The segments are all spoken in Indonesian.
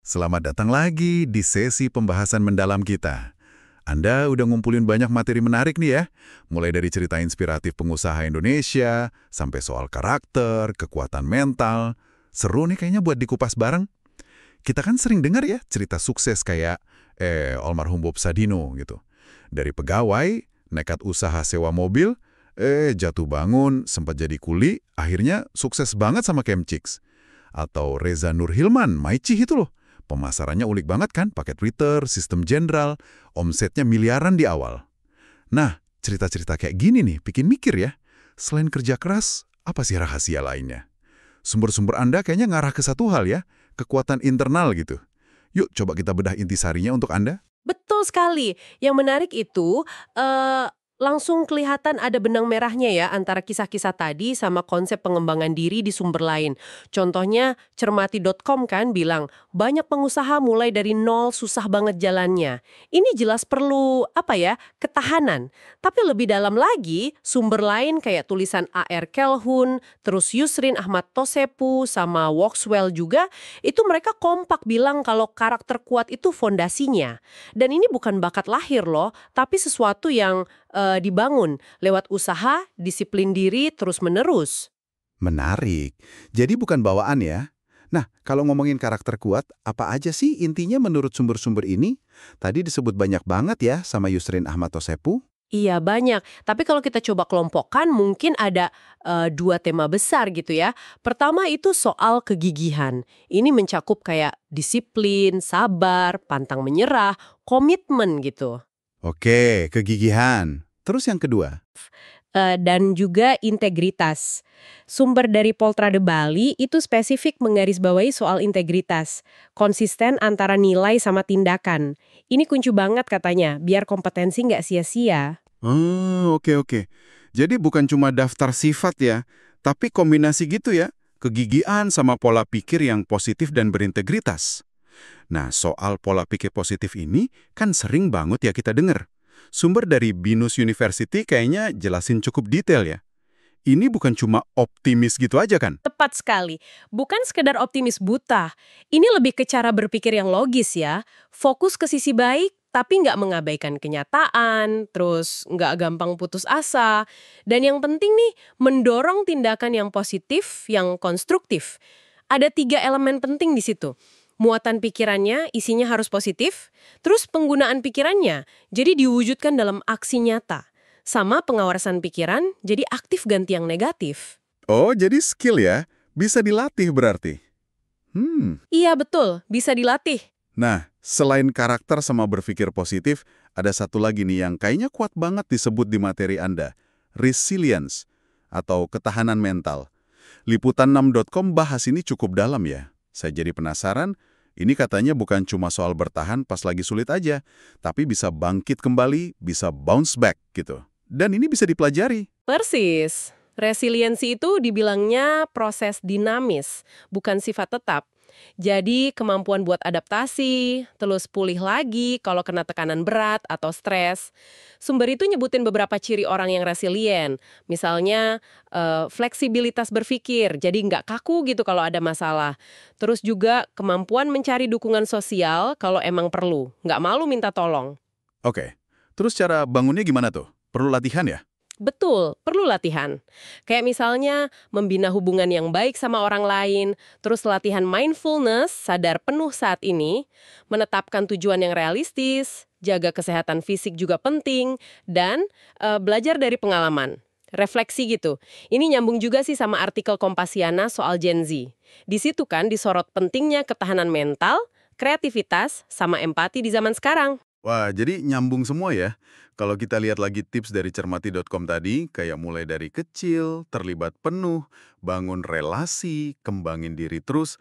Selamat datang lagi di sesi pembahasan mendalam kita. Anda udah ngumpulin banyak materi menarik nih ya, mulai dari cerita inspiratif pengusaha Indonesia, sampai soal karakter, kekuatan mental. Seru nih kayaknya buat dikupas bareng. Kita kan sering dengar ya cerita sukses kayak almarhum Bob Sadino gitu. Dari pegawai, nekat usaha sewa mobil, jatuh bangun, sempat jadi kuli, akhirnya sukses banget sama Kemchicks. Atau Reza Nurhilman, Maicih itu loh. Pemasarannya ulik banget kan, pakai Twitter, sistem jenderal, omsetnya miliaran di awal. Nah, cerita-cerita kayak gini nih, bikin mikir ya. Selain kerja keras, apa sih rahasia lainnya? Sumber-sumber Anda kayaknya ngarah ke satu hal ya, kekuatan internal gitu. Yuk, coba kita bedah intisarinya untuk Anda. Betul sekali. Yang menarik itu, langsung kelihatan ada benang merahnya ya antara kisah-kisah tadi sama konsep pengembangan diri di sumber lain. Contohnya, cermati.com kan bilang, banyak pengusaha mulai dari nol susah banget jalannya. Ini jelas perlu, ketahanan. Tapi lebih dalam lagi, sumber lain kayak tulisan A.R. Kelhun, terus Yusrin Ahmad Tosepu, sama Waxwell juga, itu mereka kompak bilang kalau karakter kuat itu fondasinya. Dan ini bukan bakat lahir loh, tapi sesuatu yang dibangun lewat usaha, disiplin diri, terus-menerus. Menarik. Jadi bukan bawaan ya? Nah, kalau ngomongin karakter kuat, apa aja sih intinya menurut sumber-sumber ini? Tadi disebut banyak banget ya sama Yusrin Ahmad Tosepu. Iya banyak, tapi kalau kita coba kelompokkan mungkin ada dua tema besar gitu ya. Pertama itu soal kegigihan. Ini mencakup kayak disiplin, sabar, pantang menyerah, komitmen gitu. Oke, kegigihan. Terus yang kedua? Dan juga integritas. Sumber dari Poltra de Bali itu spesifik menggarisbawahi soal integritas, konsisten antara nilai sama tindakan. Ini kunci banget katanya, biar kompetensi nggak sia-sia. Oh, oke. Jadi bukan cuma daftar sifat ya, tapi kombinasi gitu ya, kegigihan sama pola pikir yang positif dan berintegritas. Nah, soal pola pikir positif ini kan sering banget ya kita dengar. Sumber dari Binus University kayaknya jelasin cukup detail ya. Ini bukan cuma optimis gitu aja kan? Tepat sekali. Bukan sekedar optimis buta. Ini lebih ke cara berpikir yang logis ya. Fokus ke sisi baik, tapi nggak mengabaikan kenyataan, terus nggak gampang putus asa. Dan yang penting nih, mendorong tindakan yang positif, yang konstruktif. Ada 3 elemen penting di situ. Muatan pikirannya, isinya harus positif, terus penggunaan pikirannya, jadi diwujudkan dalam aksi nyata. Sama pengawasan pikiran, jadi aktif ganti yang negatif. Oh, jadi skill ya? Bisa dilatih berarti? Iya betul, bisa dilatih. Nah, selain karakter sama berpikir positif, ada satu lagi nih yang kayaknya kuat banget disebut di materi Anda. Resilience, atau ketahanan mental. Liputan6.com bahas ini cukup dalam ya. Saya jadi penasaran, ini katanya bukan cuma soal bertahan pas lagi sulit aja, tapi bisa bangkit kembali, bisa bounce back gitu. Dan ini bisa dipelajari. Persis. Resiliensi itu dibilangnya proses dinamis, bukan sifat tetap. Jadi kemampuan buat adaptasi, terus pulih lagi kalau kena tekanan berat atau stres. Sumber itu nyebutin beberapa ciri orang yang resilient. Misalnya fleksibilitas berpikir, jadi nggak kaku gitu kalau ada masalah. Terus juga kemampuan mencari dukungan sosial kalau emang perlu, nggak malu minta tolong. Oke, terus cara bangunnya gimana tuh? Perlu latihan ya? Betul, perlu latihan. Kayak misalnya membina hubungan yang baik sama orang lain, terus latihan mindfulness, sadar penuh saat ini, menetapkan tujuan yang realistis, jaga kesehatan fisik juga penting, dan belajar dari pengalaman. Refleksi gitu. Ini nyambung juga sih sama artikel Kompasiana soal Gen Z. Di situ kan disorot pentingnya ketahanan mental, kreativitas, sama empati di zaman sekarang. Wah, jadi nyambung semua ya. Kalau kita lihat lagi tips dari cermati.com tadi, kayak mulai dari kecil, terlibat penuh, bangun relasi, kembangin diri terus,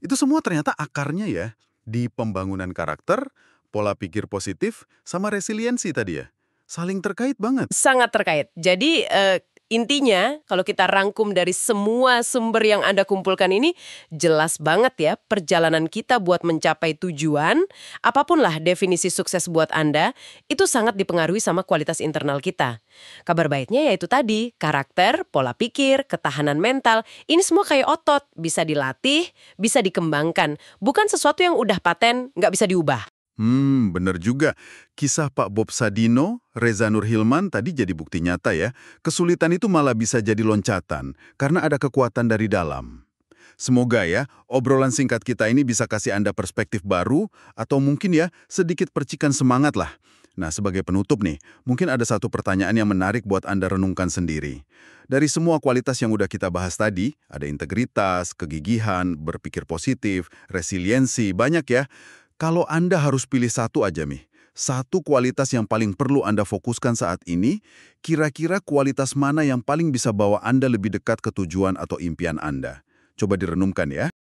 itu semua ternyata akarnya ya di pembangunan karakter, pola pikir positif, sama resiliensi tadi ya. Saling terkait banget. Sangat terkait. Jadi Intinya, kalau kita rangkum dari semua sumber yang Anda kumpulkan ini, jelas banget ya perjalanan kita buat mencapai tujuan, apapun lah definisi sukses buat Anda, itu sangat dipengaruhi sama kualitas internal kita. Kabar baiknya yaitu tadi, karakter, pola pikir, ketahanan mental, ini semua kayak otot, bisa dilatih, bisa dikembangkan. Bukan sesuatu yang udah paten, nggak bisa diubah. Bener juga. Kisah Pak Bob Sadino, Reza Nur Hilman tadi jadi bukti nyata ya. Kesulitan itu malah bisa jadi loncatan, karena ada kekuatan dari dalam. Semoga ya, obrolan singkat kita ini bisa kasih Anda perspektif baru, atau mungkin ya, sedikit percikan semangat lah. Nah, sebagai penutup nih, mungkin ada satu pertanyaan yang menarik buat Anda renungkan sendiri. Dari semua kualitas yang udah kita bahas tadi, ada integritas, kegigihan, berpikir positif, resiliensi, banyak ya. Kalau Anda harus pilih satu aja nih, satu kualitas yang paling perlu Anda fokuskan saat ini, kira-kira kualitas mana yang paling bisa bawa Anda lebih dekat ke tujuan atau impian Anda? Coba direnungkan ya.